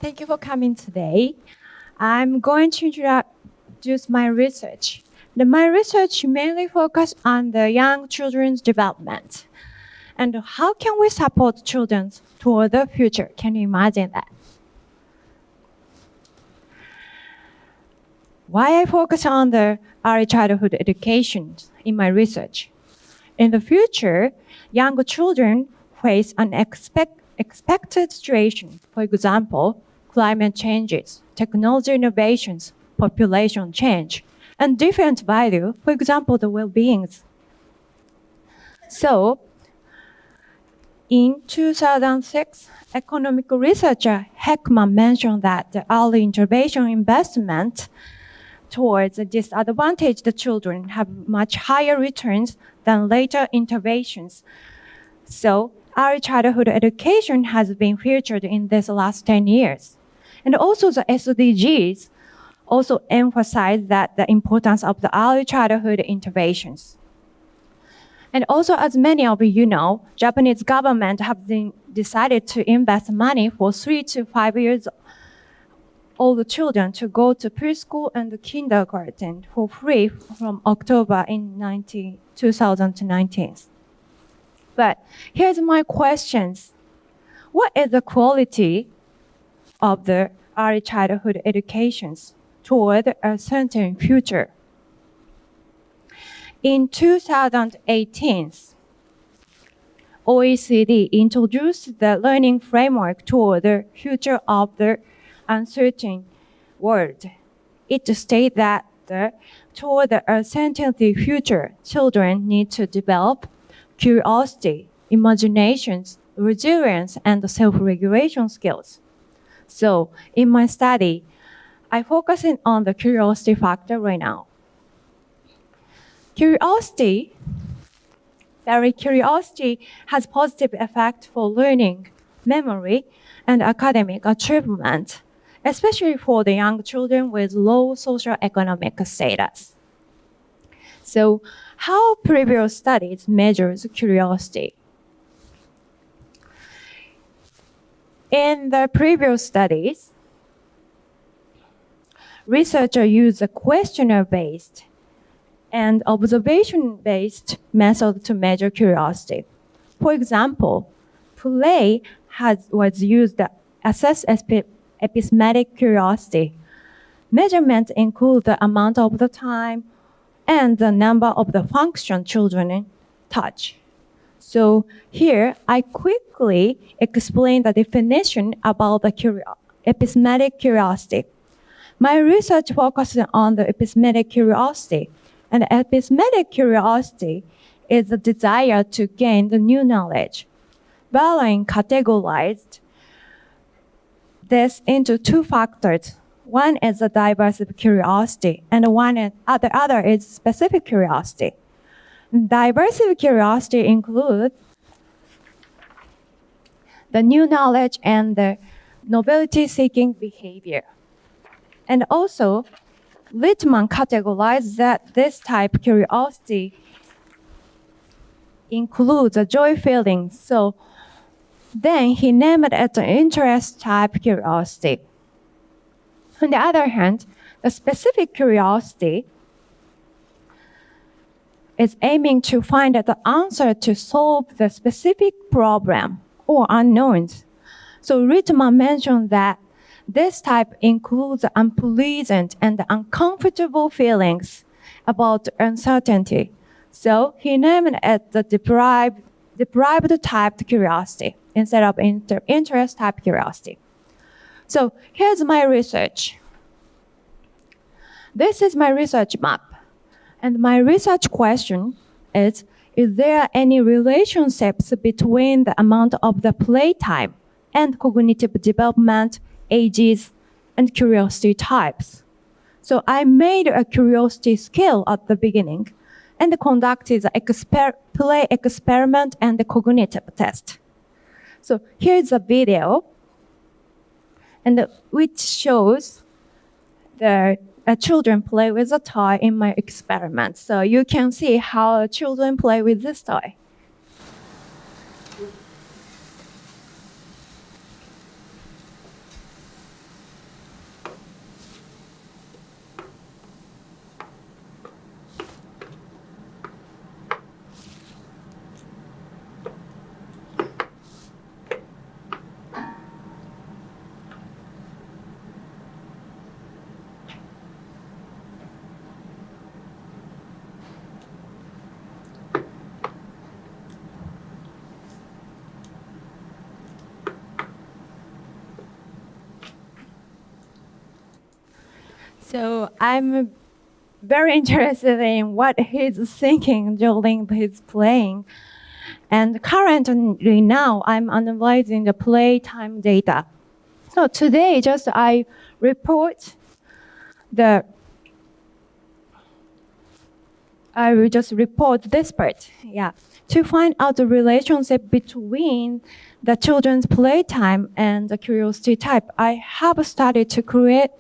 Thank you for coming today. I'm going to introduce my research. My research mainly focuses on the young children's development. And how can we support children toward the future? Can you imagine that? Why I focus on the early childhood education in my research? In the future, young children face an expected situation. For example, climate changes, technology innovations, population change, and different value, for example, the well-beings. So, in 2006, economic researcher Heckman mentioned that the early intervention investment towards the disadvantaged children have much higher returns than later interventions. So, early childhood education has been featured in this last 10 years. And also the SDGs also emphasize that the importance of the early childhood interventions. And also, as many of you know, Japanese government have decided to invest money for 3 to 5 years old children to go to preschool and kindergarten for free from October in 2019. But here's my questions. What is the quality of the early childhood educations toward a certain future? In 2018, OECD introduced the learning framework toward the future of the uncertain world. It states that toward the uncertain future, children need to develop curiosity, imaginations, resilience, and self-regulation skills. So in my study, I focus on the curiosity factor right now. Curiosity has positive effect for learning, memory, and academic achievement, especially for the young children with low socioeconomic status. So, how previous studies measures curiosity? In the previous studies, researchers used a questionnaire-based and observation-based method to measure curiosity. For example, play was used to assess epistemic curiosity. Measurements include the amount of the time and the number of the function children touch. So here, I quickly explain the definition about the epistemic curiosity. My research focuses on the epistemic curiosity. And epistemic curiosity is the desire to gain the new knowledge. Berlin categorized this into two factors. One is the diversive curiosity, and the other is specific curiosity. Diversive curiosity includes the new knowledge and the novelty-seeking behavior. And also, Littman categorized that this type of curiosity includes a joy feeling. So then he named it an interest type curiosity. On the other hand, the specific curiosity is aiming to find the answer to solve the specific problem or unknowns. So Littman mentioned that this type includes unpleasant and uncomfortable feelings about uncertainty. So he named it the deprived type curiosity instead of interest type curiosity. So here's my research. This is my research map. And my research question is there any relationships between the amount of the playtime and cognitive development, ages, and curiosity types? So I made a curiosity scale at the beginning and conducted the play experiment and the cognitive test. So here's a video, and which shows the children play with a toy in my experiment. So you can see how children play with this toy. So I'm very interested in what he's thinking during his playing. And currently now, I'm analyzing the playtime data. So today, just I report I will just report this part, yeah, to find out the relationship between the children's playtime and the curiosity type. I have started to create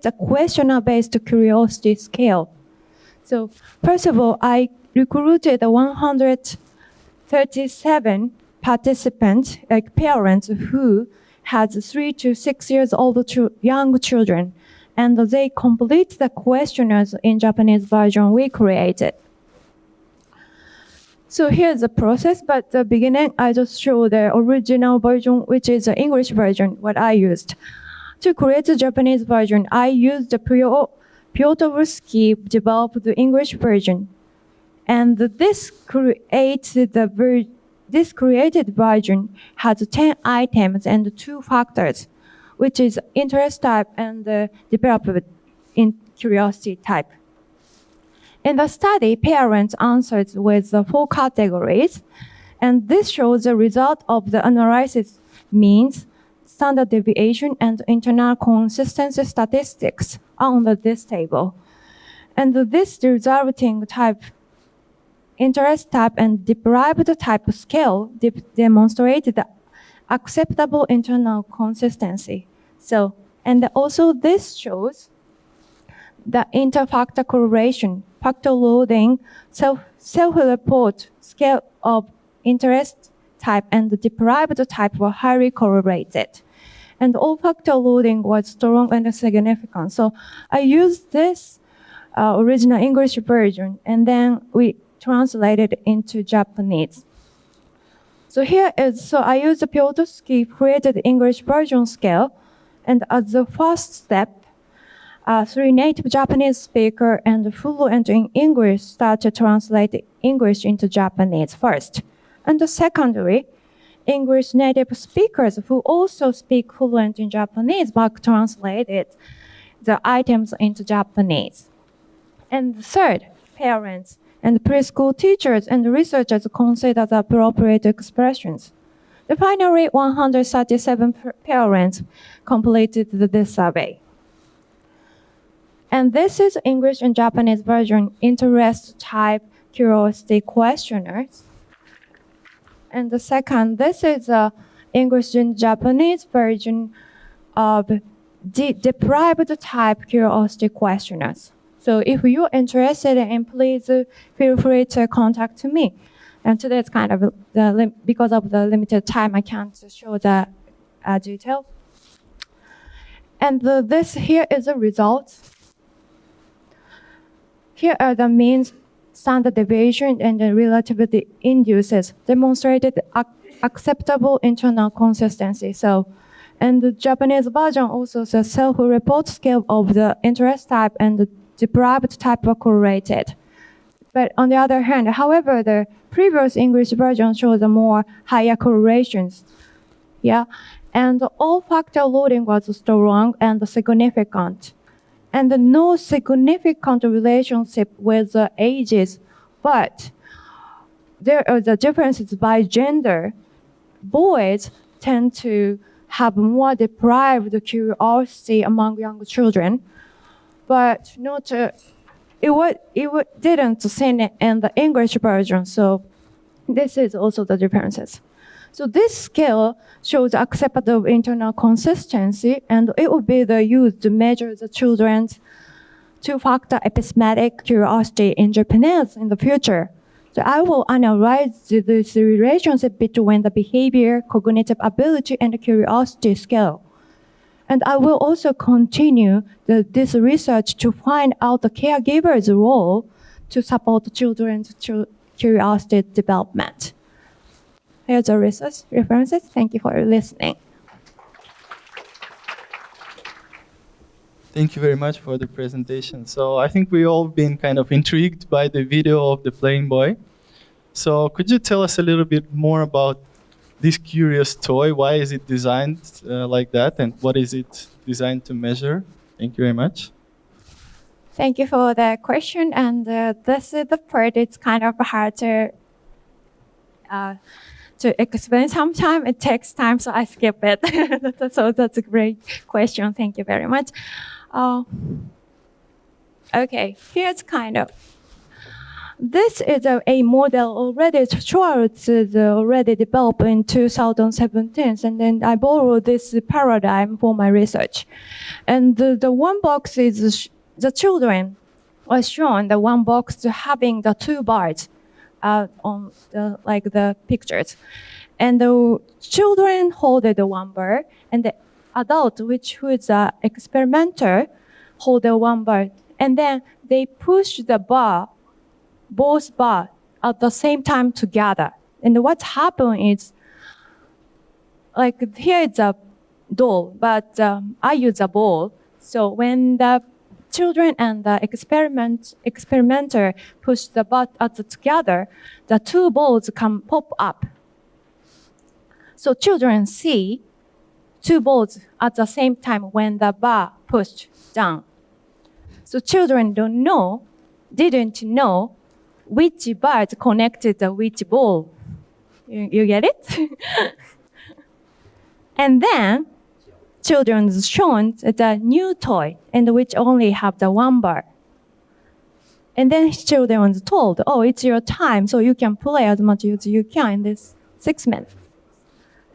a questionnaire-based curiosity scale. So first of all, I recruited 137 participants, like parents who had 3 to 6 years old young children, and they complete the questionnaires in Japanese version we created. So here's the process, but at the beginning, I just show the original version, which is the English version, what I used. To create the Japanese version, I used the Piotrowski developed the English version. And this created version has 10 items and 2 factors, which is interest type and developed in curiosity type. In the study, parents answered with 4 categories, and this shows the result of the analysis means, standard deviation, and internal consistency statistics on this table. And this resulting type, interest type, and deprived type scale demonstrated the acceptable internal consistency. So, and also this shows the interfactor correlation, factor loading, self-report scale of interest type and the deprived type were highly correlated. And all factor loading was strong and significant. So I used this original English version, and then we translated into Japanese. So I used the Piotrowski created English version scale, and as the first step, 3 native Japanese speakers and fluent in English start to translate English into Japanese first. And secondly, English native speakers who also speak fluent in Japanese back translated the items into Japanese. And third, parents and preschool teachers and researchers consider the appropriate expressions. Finally, 137 parents completed this survey. And this is English and Japanese version interest type curiosity questionnaires. And the second, this is English and Japanese version of deprived type curiosity questionnaires. So if you're interested in, please feel free to contact me. And today it's kind of, because of the limited time, I can't show the detail. And this here is the results. Here are the means, standard deviation, and the relativity induces demonstrated acceptable internal consistency. So, and the Japanese version also the self-report scale of the interest type and the deprived type were correlated. But on the other hand, however, the previous English version shows more higher correlations. Yeah, and all factor loading was strong and significant. And no significant relationship with the ages, but there are the differences by gender. Boys tend to have more deprived curiosity among young children, but not it didn't seen it in the English version. So this is also the differences. So this scale shows acceptable internal consistency, and it will be used to measure the children's 2-factor epistemic curiosity in Japanese in the future. So I will analyze this relationship between the behavior, cognitive ability, and the curiosity scale. And I will also continue this research to find out the caregiver's role to support children's curiosity development. Here's the research references. Thank you for listening. Thank you very much for the presentation. So I think we all been kind of intrigued by the video of the playing boy. So could you tell us a little bit more about this curious toy? Why is it designed like that, and what is it designed to measure? Thank you very much. Thank you for the question. And this is the part, it's kind of hard to explain. Sometimes it takes time, so I skip it. So that's a great question. Thank you very much. Okay, here's kind of. This is a model already. Schwartz is already developed in 2017, and then I borrowed this paradigm for my research. And the one box is the children was shown. The one box having the two bars on the pictures, and the children hold the one bar, and the adult, who is the experimenter, hold the one bar, and then they push the bar. Both bars at the same time together. And what's happened is, here it's a doll, but I use a ball. So when the children and the experimenter push the bar together, the two balls can pop up. So children see two balls at the same time when the bar pushed down. So children didn't know which bars connected to which ball. You get it? And then children shown the new toy, and which only have the one bar. And then children was told, oh, it's your time, so you can play as much as you can in this 6 minutes.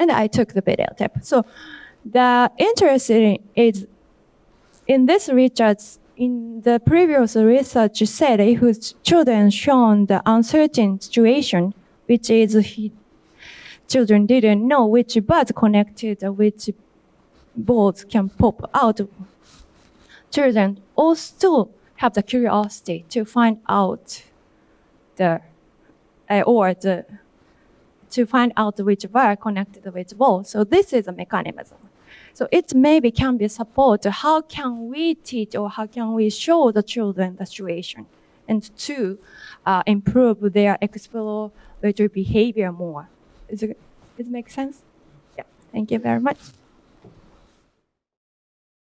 And I took the video tape. So the interesting is in this research, in the previous research said if children shown the uncertain situation, which is children didn't know which bars connected, which balls can pop out. Children also have the curiosity to find out to find out which bar connected to which ball. So this is a mechanism. So it maybe can be support. How can we teach or how can we show the children the situation and to improve their exploratory behavior more? Does it make sense? Yeah. Thank you very much.